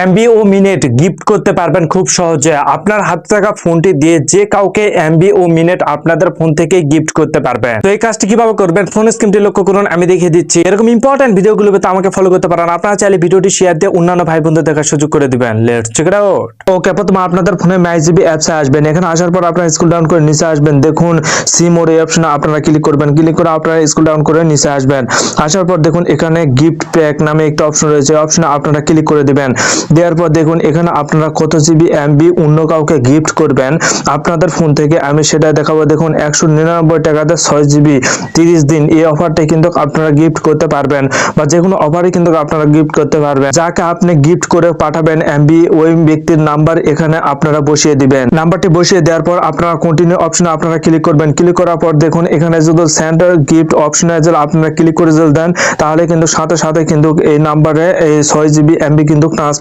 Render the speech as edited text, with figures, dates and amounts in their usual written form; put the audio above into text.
MB ও minute gift করতে পারবেন খুব সহজে। আপনার হাতে থাকা ফোনটি দিয়ে যে কাউকে এমবি ও মিনিট আপনাদের ফোন থেকে গিফট করতে পারবেন। তো এই কাজটি কিভাবে করবেন ফোন স্ক্রিনটি লক্ষ্য করুন, আমি দেখিয়ে দিচ্ছি। এরকম ইম্পর্টেন্ট ভিডিওগুলো পেতে আমাকে ফলো করতে পারেন। আপনারা চাইলে ভিডিওটি শেয়ার দিয়ে অন্যান্য ভাই বন্ধুদের দেখার সুযোগ করে দিবেন। Let's check it out. Okay, প্রথমে আপনাদের ফোনে মাইজিবি অ্যাপসে আসবেন। এখানে আসার পর আপনারা স্ক্রল ডাউন করে নিচে আসবেন। দেখুন সিম ওর এই অপশনে আপনারা ক্লিক করবেন। ক্লিক করে আপনারা স্ক্রল ডাউন করে নিচে আসবেন। আসার পর দেখুন এখানে গিফট প্যাক নামে একটা অপশন রয়েছে, অপশনে আপনারা ক্লিক করে দিবেন। দেওয়ার পর দেখুন এখানে আপনারা কত জিবি এমবি অন্য কাউকে গিফট করবেন আপনাদের ফোন থেকে, আমি সেটা দেখাবো। দেখুন 199 টাকাতে 6 জিবি 30 দিন এই অফারটা কিন্তু আপনারা গিফট করতে পারবেন, বা যে কোনো অফারই কিন্তু আপনারা গিফট করতে পারবেন। যাকে আপনি গিফট করে পাঠাবেন এমবি ওই ব্যক্তির নাম্বার এখানে আপনারা বসিয়ে দিবেন। নাম্বারটি বসিয়ে দেওয়ার পর আপনারা কন্টিনিউ অপশনে আপনারা ক্লিক করবেন। ক্লিক করার পর দেখুন এখানে যদি সেন্টার গিফট অপশনে যদি আপনারা ক্লিক করে দেন তাহলে কিন্তু সাথে সাথে কিন্তু এই নাম্বারে এই 6 জিবি এমবি কিন্তু ট্রান্সফার